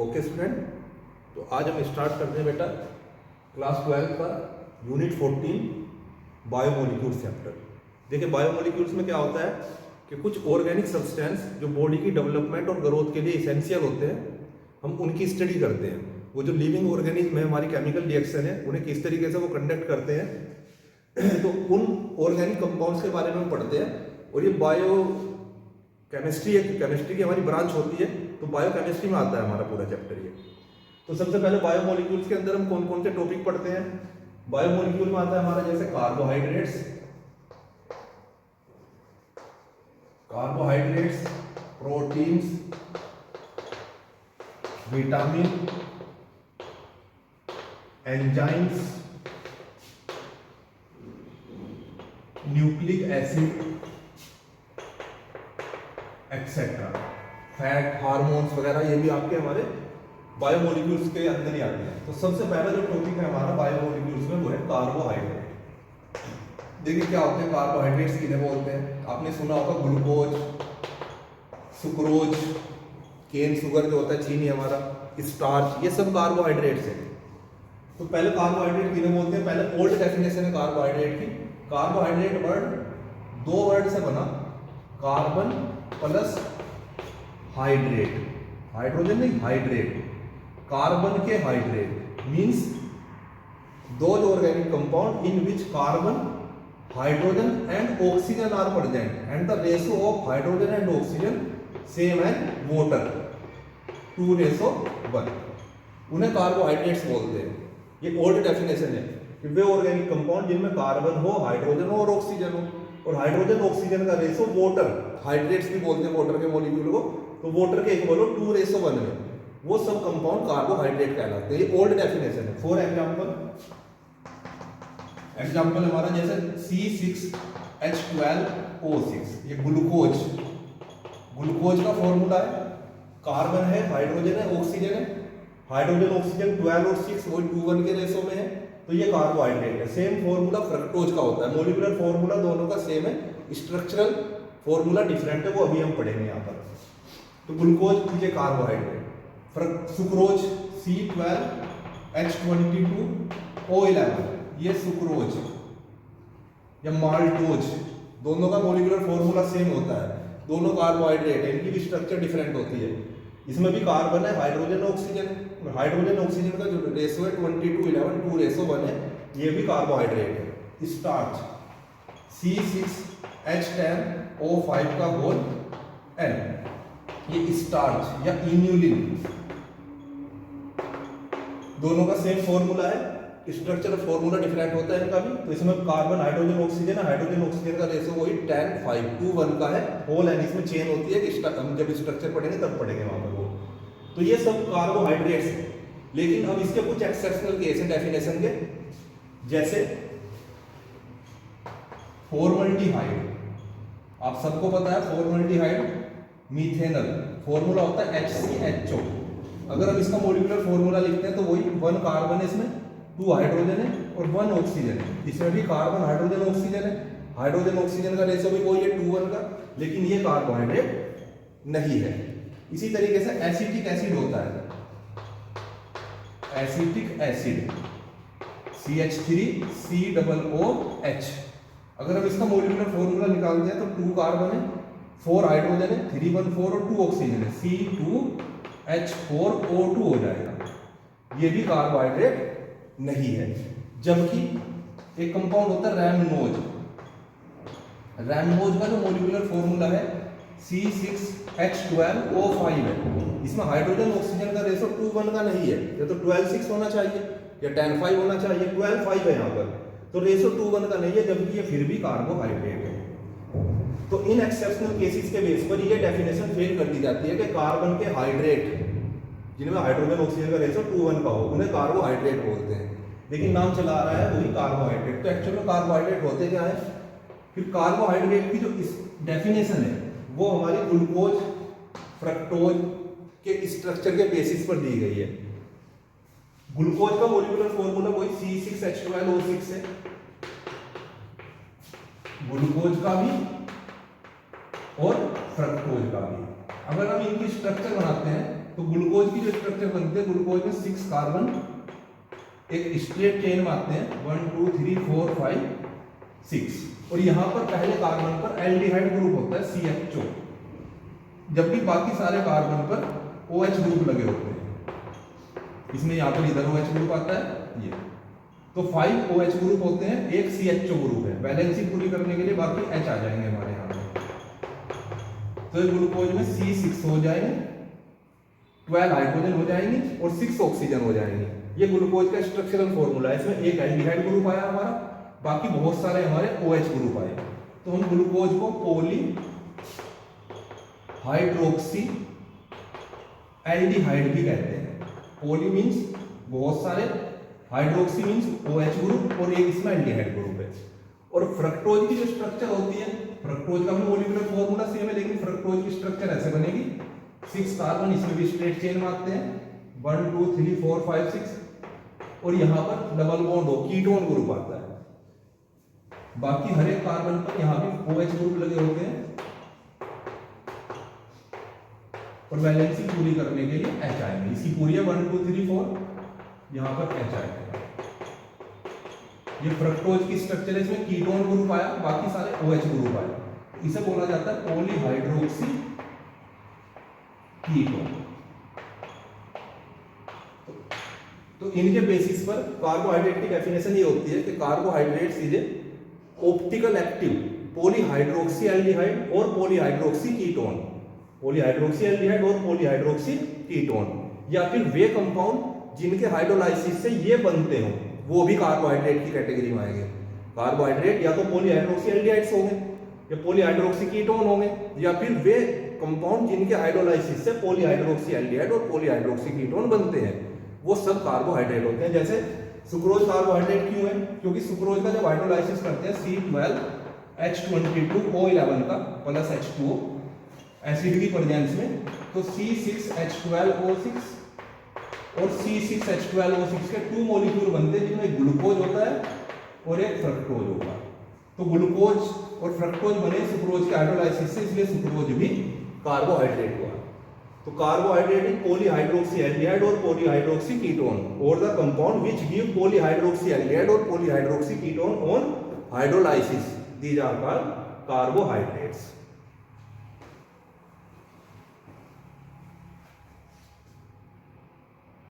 Okay student, तो आज हम स्टार्ट करते हैं बेटा क्लास 12 का यूनिट 14 बायोमोलिक्यूल्स चैप्टर। देखिए बायोमोलिक्यूल्स में क्या होता है कि कुछ ऑर्गेनिक सब्सटेंस जो बॉडी की डेवलपमेंट और ग्रोथ के लिए इसेंशियल होते हैं, हम उनकी स्टडी करते हैं। वो जो लिविंग ऑर्गेनिज्म है, हमारी केमिकल रिएक्शन है, उन्हें किस तरीके से वो कंडक्ट करते हैं तो उन ऑर्गेनिक कंपाउंड्स के बारे में हम पढ़ते हैं। और ये बायो केमिस्ट्री है, केमिस्ट्री की हमारी ब्रांच होती है, तो बायोकेमिस्ट्री में आता है हमारा पूरा चैप्टर ये। तो सबसे पहले बायोमोलिक्यूल्स के अंदर हम कौन कौन से टॉपिक पढ़ते हैं। बायोमोलिक्यूल में आता है हमारा जैसे carbohydrates, proteins, vitamin, enzymes, nucleic acid etcetera, fat, hormones वगैरह, ये भी आपके हमारे बायोमोलिक्यूल्स के अंदर ही आते हैं। तो सबसे पहला जो टॉपिक है हमारा बायोमोलिक्यूल्स में वो है कार्बोहाइड्रेट। देखिए क्या होते हैं कार्बोहाइड्रेट्स, किन्हें बोलते हैं। आपने सुना होगा ग्लूकोज, सुक्रोज, केन शुगर जो होता है चीनी हमारा, स्टार्च, ये सब कार्बोहाइड्रेट्स हैं। तो पहले कार्बोहाइड्रेट किन्हें बोलते हैं। पहले ओल्ड डेफिनेशन है कार्बोहाइड्रेट की। कार्बोहाइड्रेट वर्ड दो वर्ड से बना, कार्बन प्लस हाइड्रेट, हाइड्रोजन नहीं हाइड्रेट, कार्बन के hydrate means those organic compound in which carbon, hydrogen and oxygen are present and the ratio of hydrogen and oxygen same as water 2:1, उन्हें carbohydrates बोलते हैं। ये old definition है कि वे organic compound जिनमें carbon हो, hydrogen हो और ऑक्सीजन हो, और हाइड्रोजन ऑक्सीजन का रेशो वाटर, हाइड्रेट्स भी बोलते हैं वाटर के मॉलिक्यूल को, तो वाटर के इक्वल हो 2:1 में, वो सब कंपाउंड कार्बोहाइड्रेट कहलाते हैं। ये ओल्ड डेफिनेशन है। फॉर एग्जाम्पल हमारा जैसे C6H12O6, ये ग्लूकोज, ग्लूकोज का फॉर्मूला है, कार्बन है, हाइड्रोजन है, ऑक्सीजन है, हाइड्रोजन ऑक्सीजन 12 और 6 वही 2:1 के रेशो में है, तो ये कार्बोहाइड्रेट है। सेम फॉर्मूला फ्रक्टोज का होता है। मॉलिक्यूलर फॉर्मूला दोनों का सेम है, स्ट्रक्चरल फॉर्मूला डिफरेंट है, वो अभी हम पढ़ेंगे यहाँ पर। तो ग्लूकोज ये कार्बोहाइड्रेट, सुक्रोज C12H22O11, ये सुक्रोज या माल्टोज, दोनों का मॉलिक्यूलर फॉर्मूला सेम होता है, दोनों कार्बोहाइड्रेट है, इनकी भी स्ट्रक्चर डिफरेंट होती है। इसमें भी कार्बन है, हाइड्रोजन ऑक्सीजन, हाइड्रोजन ऑक्सीजन का जो रेशो है 22:11 2:1 है, ये भी कार्बोहाइड्रेट है। स्टार्च C6H10O5 का होल N, ये स्टार्च या इन्यूलिन, दोनों का सेम फॉर्मूला है, स्ट्रक्चर फॉर्मूला डिफरेंट होता है इनका भी। तो इसमें कार्बन, हाइड्रोजन ऑक्सीजन है, हाइड्रोजन ऑक्सीजन का रेशो वही 10:5:1 का है, होल एन इसमें चेन होती है कि हम जब स्ट्रक्चर पढ़ेंगे तब पढ़ेंगे वहां पर वो। तो ये सब कार्बोहाइड्रेट्स हैं। लेकिन अब इसके कुछ एक्सेप्शनल केस हैं डेफिनेशन के, जैसे फॉर्मल्डिहाइड, आप सबको पता है फॉर्मल्डिहाइड मीथेनल, फॉर्मूला होता है HCHO। अगर हम इसका मॉलिक्यूलर फॉर्मूला लिखते हैं तो वही 1 कार्बन है, इसमें 2 हाइड्रोजन है और 1 ऑक्सीजन है। इसमें भी कार्बन, हाइड्रोजन, ऑक्सीजन है, हाइड्रोजन ऑक्सीजन का रेशो भी वही है 2:1 का, लेकिन ये कार्बोहाइड्रेट नहीं है। इसी तरीके से एसिटिक एसिड होता है, एसिटिक एसिड CH3COOH, अगर हम इसका मॉलिक्यूलर फॉर्मूला निकालते हैं तो 2 कार्बन है, 4 हाइड्रोजन है, 3 1 4 और 2 ऑक्सीजन है, C2H4O2 हो जाएगा। ये भी कार्बोहाइड्रेट नहीं है। जबकि एक कंपाउंड होता है रैमनोज, रैमनोज का जो मॉलिक्यूलर फॉर्मूला है C6H12O5 है, इसमें हाइड्रोजन ऑक्सीजन का रेशो 2:1 का नहीं है, या तो 12:6 होना चाहिए या 10:5 होना चाहिए, 12:5 है यहाँ पर, तो रेशो 2:1 का नहीं है, जबकि ये फिर भी कार्बोहाइड्रेट है। तो इन एक्सेप्शनल केसेस के बेस पर ये डेफिनेशन फेल कर दी जाती है कि कार्बन के हाइड्रेट जिनमें हाइड्रोजन ऑक्सीजन का रेशो 2:1 का हो, उन्हें कार्बोहाइड्रेट बोलते हैं। लेकिन नाम चला आ रहा है वही कार्बोहाइड्रेट। तो एक्चुअल में कार्बोहाइड्रेट होते क्या है। फिर कार्बोहाइड्रेट की जो इस डेफिनेशन है वो हमारी ग्लूकोज, फ्रक्टोज के स्ट्रक्चर के बेसिस पर दी गई है। ग्लूकोज का मॉलिक्यूलर फॉर्मूला वही C6H12O6 है, ग्लूकोज का भी और फ्रक्टोज का भी। अगर हम इनकी स्ट्रक्चर बनाते हैं तो ग्लूकोज की जो स्ट्रक्चर बनती है, ग्लूकोज में 6 कार्बन एक स्ट्रेट चेन में आते हैं, 1 2 3 4 5 6, और यहाँ पर पहले कार्बन पर एल्डिहाइड ग्रुप होता है CHO, जबकि बाकी सारे कार्बन पर OH ग्रुप लगे होते हैं। इसमें यहाँ पर इधर OH ग्रुप आता है ये, तो 5 OH ग्रुप होते हैं, एक CHO ग्रुप है। बैलेंसिंग पूरी करने के लिए बाकी H आ जाएंगे हमारे यहाँ पे, तो ग्लूकोज में C6 हो जाएंगे, 12 हाइड्रोजन हो जाएंगे और 6 ऑक्सीजन हो जाएंगे। ये ग्लूकोज का स्ट्रक्चरल फॉर्मूला है। इसमें एक एल्डिहाइड ग्रुप आया हमारा, बाकी बहुत सारे हमारे OH ग्रुप आए, तो हम ग्लूकोज को पॉली हाइड्रोक्सी एल्डिहाइड भी कहते हैं। पॉली मींस बहुत सारे, हाइड्रोक्सी मींस OH ग्रुप और एक इसमें एल्डिहाइड ग्रुप है। और फ्रक्टोज की जो स्ट्रक्चर होती है, फ्रक्टोज का भी मॉलिक्यूलर फॉर्मूला सेम है, लेकिन फ्रक्टोज की स्ट्रक्चर ऐसे बनेगी, 6 कार्बन इसमें भी स्ट्रेट चेन में आते हैं, 1 2 3 4 5 6, और यहाँ पर डबल बॉन्ड हो, कीटोन ग्रुप आता है। बाकी हर एक कार्बन पर यहाँ भी OH ग्रुप लगे होते हैं, और बैलेंसिंग पूरी करने के लिए H आएंगे। इसकी पूरी है 1 2 3 4, यहाँ पर H आएगा। ये फ्रक्टोज की स्ट्रक्चर है, इसमें कीटोन ग्रुप आया, बाकी सारे OH ग्रुप आए। इसे बोला जाता है पॉलीहाइड्रोक्सी कीटोन। तो इनके बेसिस पर कार्बोहाइड्रेट की डेफिनेशन ये होती है कि carbohydrates is a optical active polyhydroxy aldehyde और पॉलीहाइड्रोक्सी कीटोन, पॉलीहाइड्रोक्सी एल्डिहाइड और पॉलीहाइड्रोक्सी कीटोन, या फिर वे कंपाउंड जिनके हाइड्रोलाइसिस से ये बनते हो, वो भी कार्बोहाइड्रेट की कैटेगरी में आएंगे। कार्बोहाइड्रेट या तो पॉलीहाइड्रोक्सी एल्डिहाइड्स होंगे या पॉलीहाइड्रोक्सी कीटोन होंगे, या फिर वे कंपाउंड जिनके हाइड्रोलाइसिस से पॉलीहाइड्रोक्सी एल्डिहाइड और पॉलीहाइड्रोक्सी कीटोन बनते हैं, वो सब कार्बोहाइड्रेट होते हैं। जैसे सुक्रोज कार्बोहाइड्रेट क्यों है? क्योंकि सुक्रोज का जब हाइड्रोलाइसिस करते हैं C12H22O11 का प्लस H2O एसिड की प्रेजेंस में, तो C6H12O6 और C6H12O6 के 2 मॉलिक्यूल बनते हैं, जिनमें ग्लूकोज होता है और एक फ्रक्टोज होता है। तो ग्लूकोज और फ्रक्टोज बने सुक्रोज के हाइड्रोलाइसिस से, इसलिए सुक्रोज भी कार्बोहाइड्रेट हुआ। तो कार्बोहाइड्रेट इज पॉलीहाइड्रोक्सी एल्डिहाइड और पॉलीहाइड्रोक्सी कीटोन, और the compound which give polyhydroxy aldehyde और polyhydroxy ketone on hydrolysis, these are called carbohydrates.